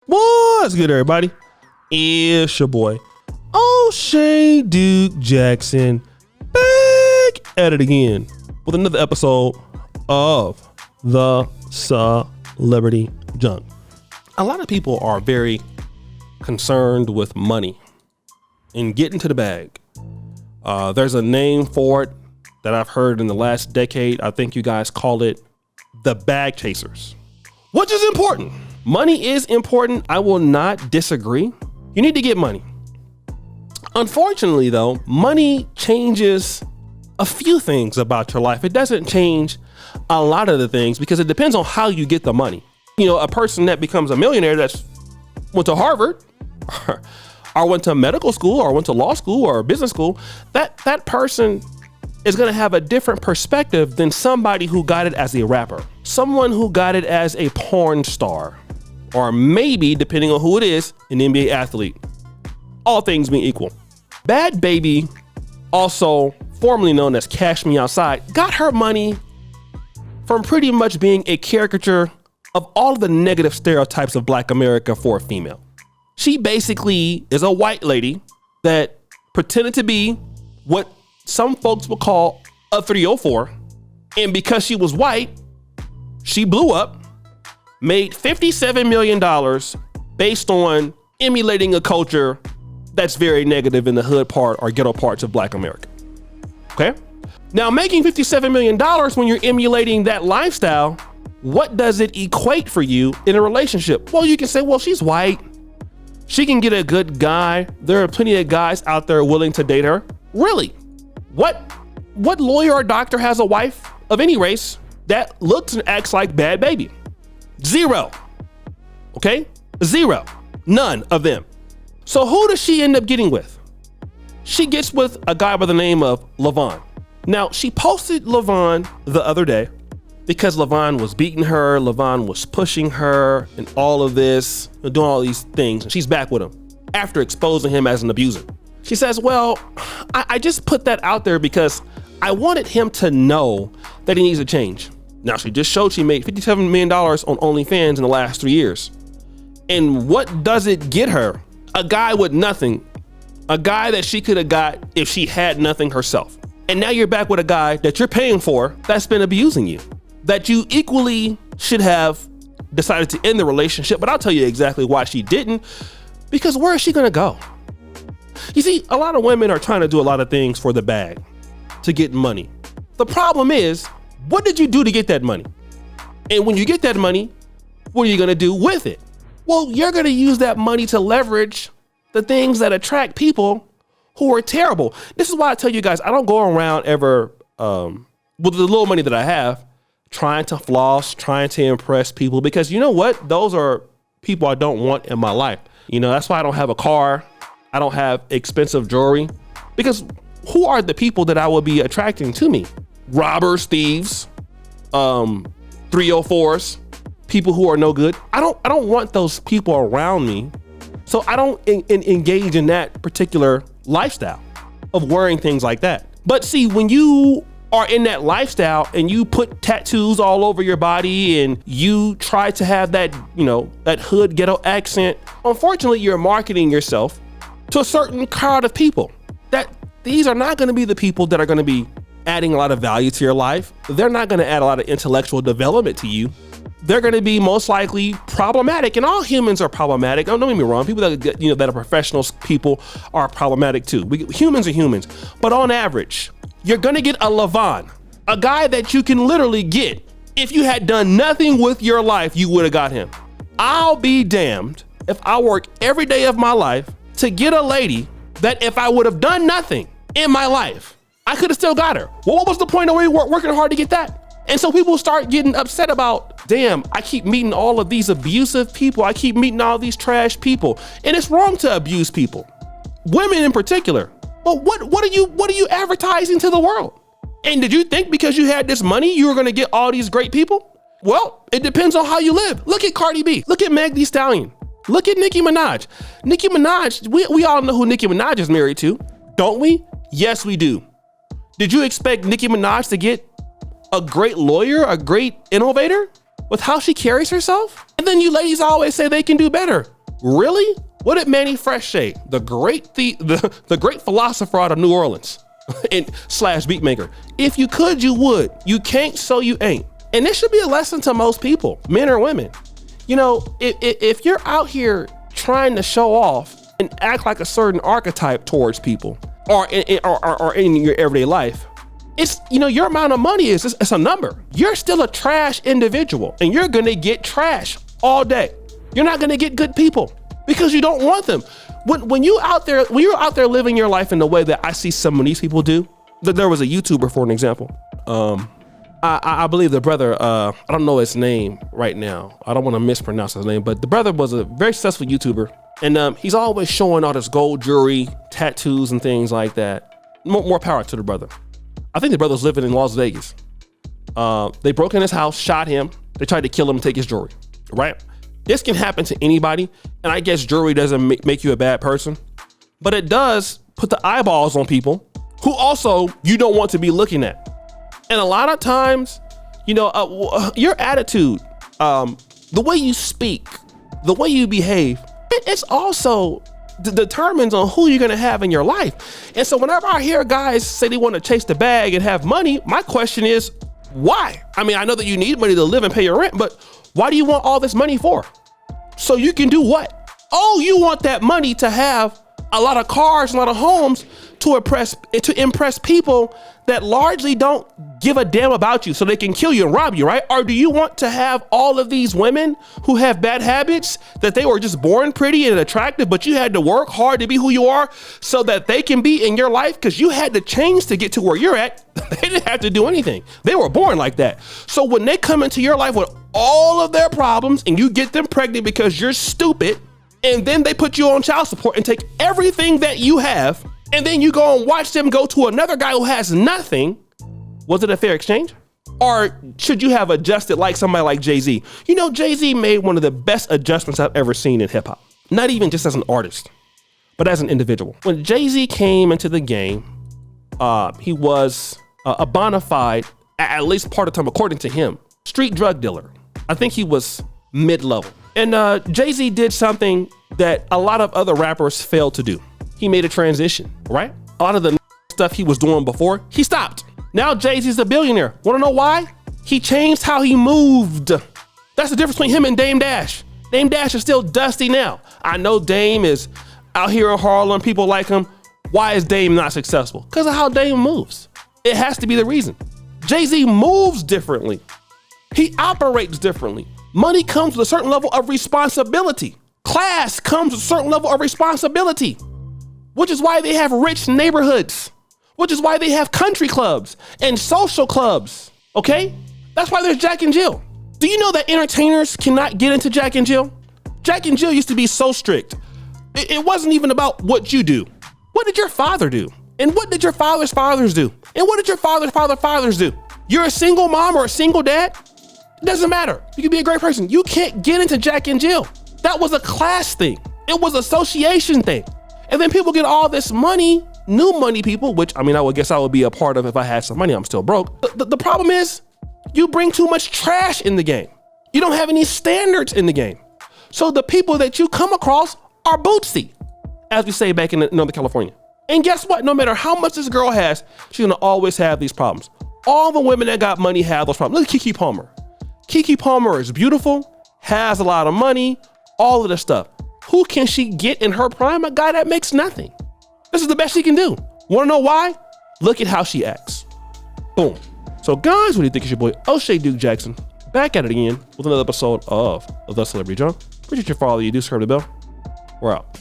What's good, everybody? It's your boy, O'Shea Duke Jackson, back at it again with another episode of the Celebrity Junk. A lot of people are very concerned with money and getting to the bag. There's a name for it that I've heard in the last decade. I think you guys call it the bag chasers, which is important. Money is important. I will not disagree. You need to get money. Unfortunately, though, money changes a few things about your life. It doesn't change a lot of the things because it depends on how you get the money. You know, a person that becomes a millionaire that's went to Harvard or went to medical school or went to law school or business school, that person is going to have a different perspective than somebody who got it as a rapper, someone who got it as a porn star, or maybe, depending on who it is, an NBA athlete. All things being equal. Bhad Babie, also formerly known as Cash Me Outside, got her money from pretty much being a caricature of all of the negative stereotypes of Black America for a female. She basically is a white lady that pretended to be what some folks would call a 304. And because she was white, she blew up, made $57 million based on emulating a culture that's very negative in the hood part or ghetto parts of Black America. Okay? Now, making $57 million when you're emulating that lifestyle, what does it equate for you in a relationship? Well, you can say, well, she's white. She can get a good guy. There are plenty of guys out there willing to date her. Really? What lawyer or doctor has a wife of any race that looks and acts like Bhad Babie? Zero. Okay? Zero. None of them. So who does she end up getting with? She gets with a guy by the name of Levon. Now, she posted Levon the other day because Levon was beating her, Levon was pushing her, and all of this, doing all these things. And she's back with him after exposing him as an abuser. She says, well, I just put that out there because I wanted him to know that he needs to change. Now, she just showed she made $57 million on OnlyFans in the last 3 years. And what does it get her? A guy with nothing. A guy that she could have got if she had nothing herself. And now you're back with a guy that you're paying for that's been abusing you. That you equally should have decided to end the relationship. But I'll tell you exactly why she didn't. Because where is she going to go? You see, a lot of women are trying to do a lot of things for the bag, to get money. The problem is, what did you do to get that money? And when you get that money, what are you going to do with it? Well, you're going to use that money to leverage the things that attract people who are terrible. This is why I tell you guys, I don't go around ever with the little money that I have, trying to floss, trying to impress people, because you know what? Those are people I don't want in my life. You know, that's why I don't have a car. I don't have expensive jewelry, because who are the people that I will be attracting to me? Robbers, thieves, 304s, people who are no good. I don't want those people around me. So I don't engage in that particular lifestyle of wearing things like that. But see, when you are in that lifestyle and you put tattoos all over your body and you try to have that, you know, that hood ghetto accent, unfortunately, you're marketing yourself to a certain crowd of people that these are not going to be the people that are going to be adding a lot of value to your life. They're not going to add a lot of intellectual development to you. They're going to be most likely problematic, and all humans are problematic. Don't get me wrong. People that, you know, that are professionals, people are problematic too. Humans are humans, but on average, you're going to get a Levon, a guy that you can literally get. If you had done nothing with your life, you would have got him. I'll be damned if I work every day of my life to get a lady that if I would have done nothing in my life, I could have still got her. Well, what was the point of working hard to get that? And so people start getting upset about, damn, I keep meeting all of these abusive people. I keep meeting all these trash people. And it's wrong to abuse people, women in particular. But what are you advertising to the world? And did you think because you had this money, you were going to get all these great people? Well, it depends on how you live. Look at Cardi B. Look at Meg Thee Stallion. Look at Nicki Minaj. Nicki Minaj, we all know who Nicki Minaj is married to, don't we? Yes, we do. Did you expect Nicki Minaj to get a great lawyer, a great innovator? with how she carries herself? And then you ladies always say they can do better. Really? What did Manny Fresh say? The great philosopher out of New Orleans and slash beat maker. If you could, you would. You can't, so you ain't. And this should be a lesson to most people, men or women. You know, if you're out here trying to show off and act like a certain archetype towards people or in your everyday life, it's, you know, your amount of money is it's a number. You're still a trash individual and you're gonna get trash all day. You're not gonna get good people because you don't want them. When you're out there living your life in the way that I see some of these people do, there was a YouTuber, for an example. I believe the brother, I don't know his name right now. I don't want to mispronounce his name, but the brother was a very successful YouTuber. And he's always showing all this gold jewelry, tattoos and things like that. More power to the brother. I think the brother's living in Las Vegas. They broke in his house, shot him. They tried to kill him and take his jewelry, right? This can happen to anybody. And I guess jewelry doesn't make you a bad person, but it does put the eyeballs on people who also you don't want to be looking at. And a lot of times, you know, your attitude, the way you speak, the way you behave, it's also determines on who you're gonna have in your life. And so whenever I hear guys say they want to chase the bag and have money, my question is, why? I mean, I know that you need money to live and pay your rent, but why do you want all this money for? So you can do what? Oh, you want that money to have a lot of cars, a lot of homes to impress people that largely don't give a damn about you so they can kill you and rob you, right? Or do you want to have all of these women who have bad habits that they were just born pretty and attractive, but you had to work hard to be who you are so that they can be in your life because you had to change to get to where you're at? They didn't have to do anything. They were born like that. So when they come into your life with all of their problems and you get them pregnant because you're stupid, and then they put you on child support and take everything that you have, and then you go and watch them go to another guy who has nothing. Was it a fair exchange? Or should you have adjusted like somebody like Jay-Z? You know, Jay-Z made one of the best adjustments I've ever seen in hip hop. Not even just as an artist, but as an individual. When Jay-Z came into the game, he was a bona fide, at least part of the time, according to him, street drug dealer. I think he was mid-level. And Jay-Z did something that a lot of other rappers failed to do. He made a transition, right? A lot of the stuff he was doing before, he stopped. Now Jay-Z's a billionaire. Want to know why? He changed how he moved. That's the difference between him and Dame Dash. Dame Dash is still dusty now. I know Dame is out here in Harlem, people like him. Why is Dame not successful? Because of how Dame moves. It has to be the reason. Jay-Z moves differently. He operates differently. Money comes with a certain level of responsibility. Class comes with a certain level of responsibility, which is why they have rich neighborhoods, which is why they have country clubs and social clubs, okay? That's why there's Jack and Jill. Do you know that entertainers cannot get into Jack and Jill? Jack and Jill used to be so strict. It wasn't even about what you do. What did your father do? And what did your father's fathers do? And what did your father's fathers do? You're a single mom or a single dad? It doesn't matter. You can be a great person. You can't get into Jack and Jill. That was a class thing. It was an association thing. And then people get all this money, new money people, which I mean, I would guess I would be a part of if I had some money. I'm still broke. The problem is you bring too much trash in the game. You don't have any standards in the game. So the people that you come across are bootsy, as we say back in Northern California. And guess what? No matter how much this girl has, she's gonna always have these problems. All the women that got money have those problems. Look at Keke Palmer. Keke Palmer is beautiful, has a lot of money, all of this stuff. Who can she get in her prime? A guy that makes nothing. This is the best she can do. Wanna know why? Look at how she acts. Boom. So guys, what do you think? It's your boy, O'Shea Duke Jackson, back at it again with another episode of The Celebrity Junk. Appreciate your follow. You do subscribe to the bell. We're out.